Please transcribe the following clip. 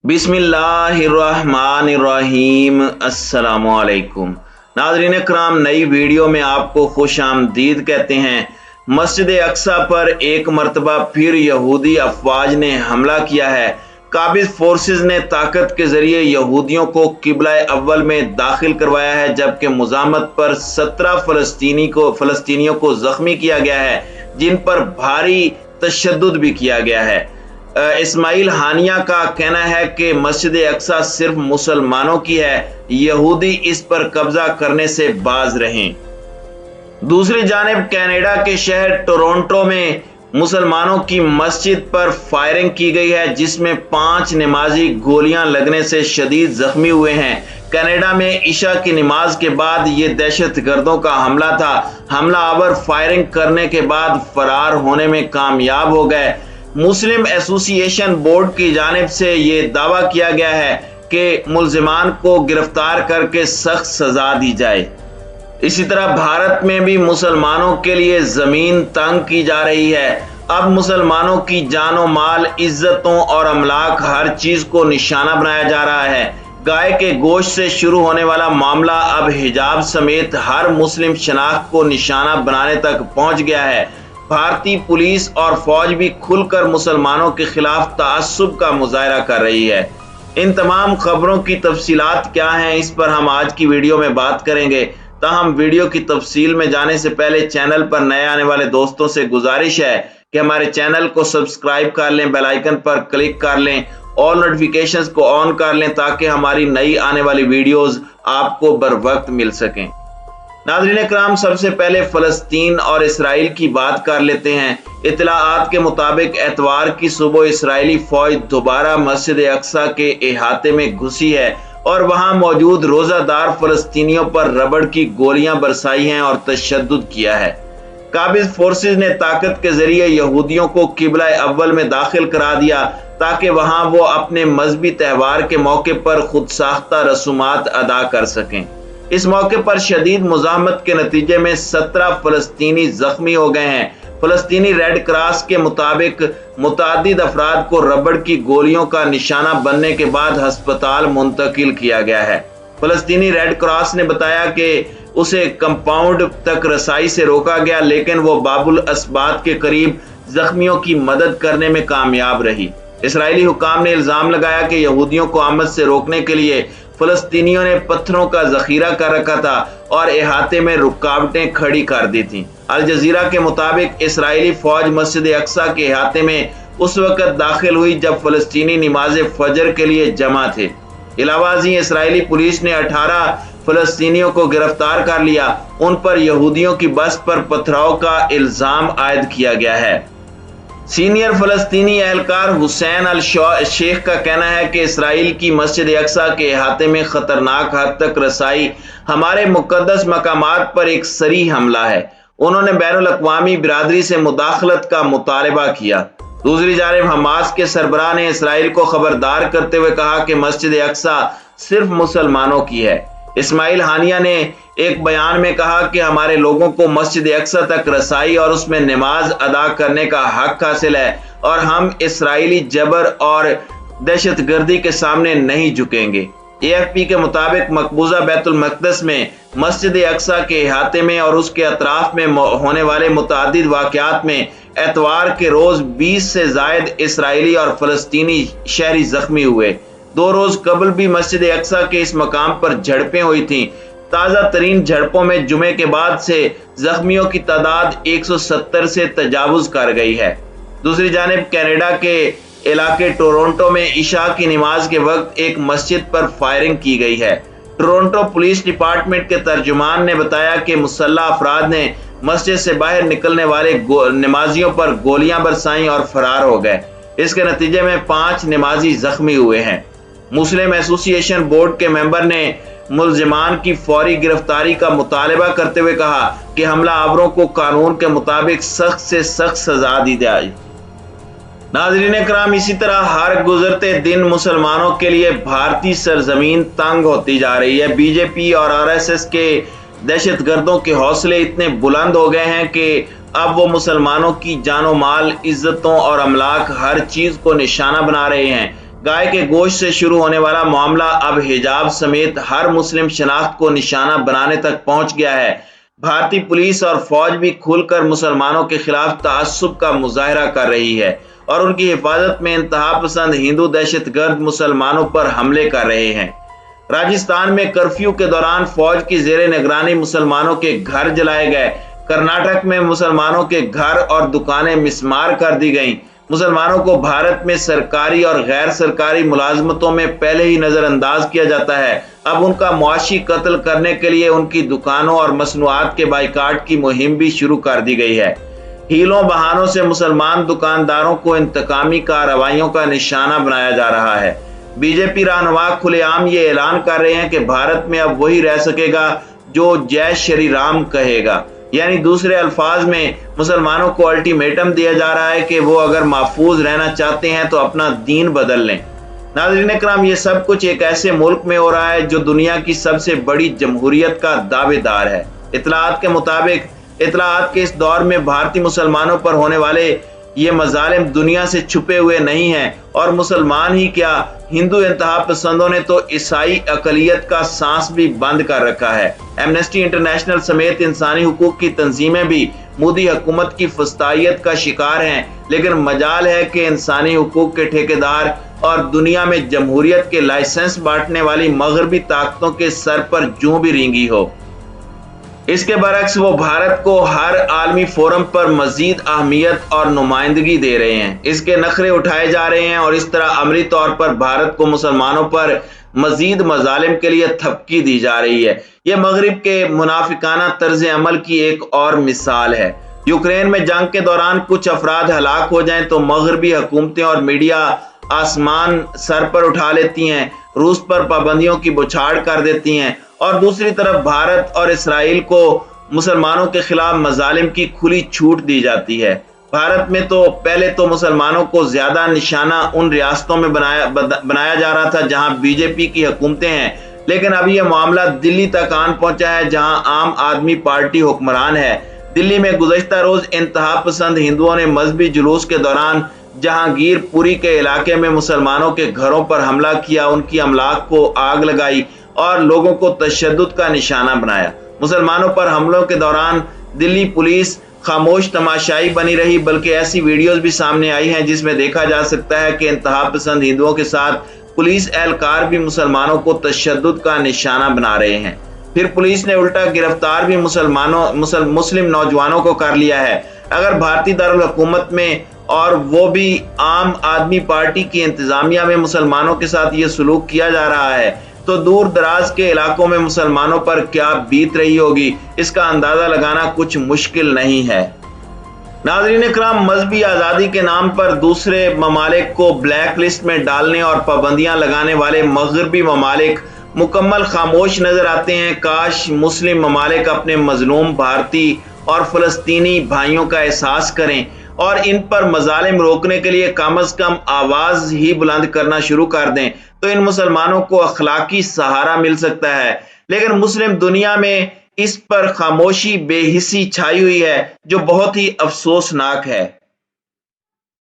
बिस्मिल्लाहिर्रहमानिर्रहीम। अस्सलामुअलैकुम नाज़रीन इकराम, नई वीडियो में आपको खुश आमदीद कहते हैं। मस्जिद अक्सा पर एक मरतबा फिर यहूदी अफवाज ने हमला किया है। काबिज फोर्सेस ने ताकत के जरिए यहूदियों को किबला अव्वल में दाखिल करवाया है, जबकि मुजामत पर 17 फलस्तीनियों को जख्मी किया गया है, जिन पर भारी तशद्दुद भी किया गया है। इस्माइल हानिया का कहना है कि मस्जिद अक्सा सिर्फ मुसलमानों की है, यहूदी इस पर कब्जा करने से बाज रहें। दूसरी जानिब कनाडा के शहर टोरंटो में मुसलमानों की मस्जिद पर फायरिंग की गई है, जिसमें 5 नमाजी गोलियां लगने से शदीद जख्मी हुए हैं। कनाडा में इशा की नमाज के बाद ये दहशत गर्दों का हमला था। हमलावर फायरिंग करने के बाद फरार होने में कामयाब हो गए। मुस्लिम एसोसिएशन बोर्ड की जानिब से ये दावा किया गया है कि मुल्जिमान को गिरफ्तार करके सख्त सजा दी जाए। इसी तरह भारत में भी मुसलमानों के लिए जमीन तंग की जा रही है। अब मुसलमानों की जानो माल, इज्जतों और अमलाक हर चीज को निशाना बनाया जा रहा है। गाय के गोश्त से शुरू होने वाला मामला अब हिजाब समेत हर मुस्लिम शनाख्त को निशाना बनाने तक पहुंच गया है। भारतीय पुलिस और फौज भी खुलकर मुसलमानों के खिलाफ ताअस्सुब का मुजाहरा कर रही है। इन तमाम खबरों की तफसीलात क्या हैं, इस पर हम आज की वीडियो में बात करेंगे। ताहम वीडियो की तफसील में जाने से पहले चैनल पर नए आने वाले दोस्तों से गुजारिश है कि हमारे चैनल को सब्सक्राइब कर लें, बेल आइकन पर क्लिक कर लें, ऑल नोटिफिकेशंस को ऑन कर लें, ताकि हमारी नई आने वाली वीडियोस आपको बर वक्त मिल सकें। नाज़रीन इकराम, सबसे पहले फलस्तीन और इसराइल की बात कर लेते हैं। इत्तलाआत के मुताबिक एतवार की सुबह इसराइली फौज दोबारा मस्जिद अक्सा के अहाते में घुसी है और वहां मौजूद रोजादार फलस्तीनियों पर रबड़ की गोलियां बरसाई हैं और तशद्दुद किया है। काबिज फोर्सेस ने ताकत के जरिए यहूदियों को किबला अव्वल में दाखिल करा दिया, ताकि वहां वो अपने मजहबी त्यौहार के मौके पर खुद साख्ता रसूमात अदा कर सकें। इस मौके पर शदीद मुजाहमत के नतीजे में 17 फलस्तीनी जख्मी हो गए हैं। फलस्तीनी रेड क्रॉस के मुताबिक मुतादिद अफराद को रबड़ की गोलियों का निशाना बनने के बाद हस्पताल मुंतकिल किया गया है। फलस्तीनी रेड क्रॉस ने बताया कि उसे कंपाउंड तक रसाई से रोका गया, लेकिन वो बाबुल अस्बात के करीब जख्मियों की मदद करने में कामयाब रही। इसराइली हुकाम ने इल्जाम लगाया कि यहूदियों को आमद से रोकने के लिए फलस्तीनियों ने पत्थरों का जखीरा कर रखा था और अहाते में रुकावटें खड़ी कर दी थीं। अल जजीरा के मुताबिक इसराइली फौज मस्जिद अक्सा के अहाते में उस वक्त दाखिल हुई जब फलस्तीनी नमाज फजर के लिए जमा थे। इलावाजी इसराइली पुलिस ने 18 फलस्तीनियों को गिरफ्तार कर लिया। उन पर यहूदियों की बस पर पथराव का इल्जाम आयद किया गया है। सीनियर फलस्तीनी एहलकार हुसैन अल शेख का कहना है कि इसराइल की मस्जिद अक्सा के अहाते में खतरनाक हद तक रसाई हमारे मुकद्दस मकामात पर एक सरी हमला है। उन्होंने बैनुल अक़वामी बिरादरी से मुदाखलत का मुतालबा किया। दूसरी जानिब हमास के सरबराह ने इसराइल को खबरदार करते हुए कहा कि मस्जिद अक्सा सिर्फ मुसलमानों की है। इस्माइल हानिया ने एक बयान में कहा कि हमारे लोगों को मस्जिद अक्सा तक रसाई और उसमें नमाज अदा करने का हक हासिल है और हम इसराइली जबर और दहशतगर्दी के सामने नहीं झुकेंगे। AFP के मुताबिक मकबूजा बैतुल मक़दस में मस्जिद अक्सा के अहाते में और उसके अतराफ में होने वाले मुतादिद वाक़यात में एतवार के रोज 20 से जायद इसराइली और फलस्तीनी शहरी जख्मी हुए। 2 रोज कबल भी मस्जिद अक्सा के इस मकाम पर झड़पें हुई थीं। ताज़ा तरीन झड़पों में जुमे के बाद से जख्मियों की तादाद 170 से तजावुज कर गई है। दूसरी जानिब कनाडा के इलाके टोरंटो में इशा की नमाज के वक्त एक मस्जिद पर फायरिंग की गई है। टोरंटो पुलिस डिपार्टमेंट के तर्जुमान ने बताया कि मुसल्लह अफराद ने मस्जिद से बाहर निकलने वाले नमाजियों पर गोलियां बरसाई और फरार हो गए। इसके नतीजे में 5 नमाजी जख्मी हुए हैं। मुस्लिम एसोसिएशन बोर्ड के मेंबर ने मुल्जिमान की फौरी गिरफ्तारी का मुतालबा करते हुए कहा कि हमलावरों को कानून के मुताबिक सख्त से सख्त सजा दी जाए। नाज़रीन इकराम, इसी तरह हर गुजरते दिन मुसलमानों के लिए भारतीय सरजमीन तंग होती जा रही है। बीजेपी और RSS के दहशतगर्दों के हौसले इतने बुलंद हो गए हैं कि अब वो मुसलमानों की जानो माल, इज्जतों और अमलाक हर चीज को निशाना बना रहे हैं। गाय के गोश्त से शुरू होने वाला मामला अब हिजाब समेत हर मुस्लिम शनाख्त को निशाना बनाने तक पहुंच गया है। भारतीय पुलिस और फौज भी खुलकर मुसलमानों के खिलाफ तासुब का मुजाहरा कर रही है और उनकी हिफाजत में इंतहा पसंद हिंदू दहशतगर्द मुसलमानों पर हमले कर रहे हैं। राजस्थान में कर्फ्यू के दौरान फौज की जेर निगरानी मुसलमानों के घर जलाए गए। कर्नाटक में मुसलमानों के घर और दुकानें मिस्मार कर दी गईं। मुसलमानों को भारत में सरकारी और गैर सरकारी मुलाजमतों में पहले ही नजरअंदाज किया जाता है। अब उनका मुआशी कत्ल करने के लिए उनकी दुकानों और मसनूआत के बाइकाट की मुहिम भी शुरू कर दी गई है। हीलों बहानों से मुसलमान दुकानदारों को इंतकामी कार्रवाइयों का निशाना बनाया जा रहा है। बीजेपी रहनुमा खुलेआम ये ऐलान कर रहे हैं कि भारत में अब वही रह सकेगा जो जय श्री राम कहेगा, यानी दूसरे अल्फाज में मुसलमानों को अल्टीमेटम दिया जा रहा है कि वो अगर महफूज रहना चाहते हैं तो अपना दीन बदल लें। नाज़रीन इकराम, ये सब कुछ एक ऐसे मुल्क में हो रहा है जो दुनिया की सबसे बड़ी जमहूरियत का दावेदार है। इत्तलाआत के मुताबिक इत्तलाआत के इस दौर में भारतीय मुसलमानों पर होने वाले ये मजालिम दुनिया से छुपे हुए नहीं हैं और मुसलमान ही क्या, हिंदू इंतहा पसंदों ने तो ईसाई अकलियत का सांस भी बंद कर रखा है। एमनेस्टी इंटरनेशनल समेत इंसानी हुकूक की तंजीमें भी मोदी हुकूमत की फस्तायत का शिकार हैं, लेकिन मजाल है कि इंसानी हुकूक के ठेकेदार और दुनिया में जमहूरियत के लाइसेंस बांटने वाली मगरबी ताकतों के सर पर जूं भी रेंगी हो। इसके बरक्स वो भारत को हर आलमी फोरम पर मजीद अहमियत और नुमाइंदगी दे रहे हैं। इसके नखरे उठाए जा रहे हैं और इस तरह अमली तौर पर भारत को मुसलमानों पर मजीद मजालिम के लिए थपकी दी जा रही है। यह मगरिब के मुनाफिकाना तर्ज अमल की एक और मिसाल है। यूक्रेन में जंग के दौरान कुछ अफराद हलाक हो जाएं तो मगरबी हुकूमतें और मीडिया आसमान सर पर उठा लेती हैं, रूस पर पाबंदियों की बौछार कर देती हैं और दूसरी तरफ भारत और इसराइल को मुसलमानों के खिलाफ मजालिम की खुली छूट दी जाती है। भारत में तो पहले तो मुसलमानों को ज्यादा निशाना उन रियासतों में बनाया जा रहा था जहां बीजेपी की हुकूमतें हैं, लेकिन अभी यह मामला दिल्ली तक आन पहुंचा है जहां आम आदमी पार्टी हुक्मरान है। दिल्ली में गुज़श्ता रोज इंतहा पसंद हिंदुओं ने मजहबी जुलूस के दौरान जहांगीरपुरी के इलाके में मुसलमानों के घरों पर हमला किया, उनकी अमलाक को आग लगाई और लोगों को तशद्दुद का निशाना बनाया। मुसलमानों पर हमलों के दौरान दिल्ली पुलिस खामोश तमाशाई बनी रही, बल्कि ऐसी वीडियोस भी सामने आई हैं जिसमें देखा जा सकता है कि इंतहा पसंद हिंदुओं के साथ पुलिस एहलकार भी मुसलमानों को तशद्दुद का निशाना बना रहे हैं। फिर पुलिस ने उल्टा गिरफ्तार भी मुस्लिम नौजवानों को कर लिया है। अगर भारतीय दारुल हुकूमत में और वो भी आम आदमी पार्टी की इंतजामिया में मुसलमानों के साथ ये सलूक किया जा रहा है तो दूर दराज के इलाकों में मुसलमानों पर क्या बीत रही होगी, इसका अंदाजा लगाना कुछ मुश्किल नहीं है। नाज़रीन इकराम, मजहबी आज़ादी के नाम पर दूसरे ममालिक को ब्लैक लिस्ट में डालने और पाबंदियां लगाने वाले मगरबी ममालिक मुकम्मल खामोश नजर आते हैं। काश मुस्लिम ममालिक अपने मजलूम भारतीय और फलस्तीनी भाइयों का एहसास करें और इन पर मजालिम रोकने के लिए कम अज कम आवाज ही बुलंद करना शुरू कर दें, तो इन मुसलमानों को अखलाकी सहारा मिल सकता है। लेकिन मुस्लिम दुनिया में इस पर खामोशी बेहिसी छाई हुई है जो बहुत ही अफसोसनाक है।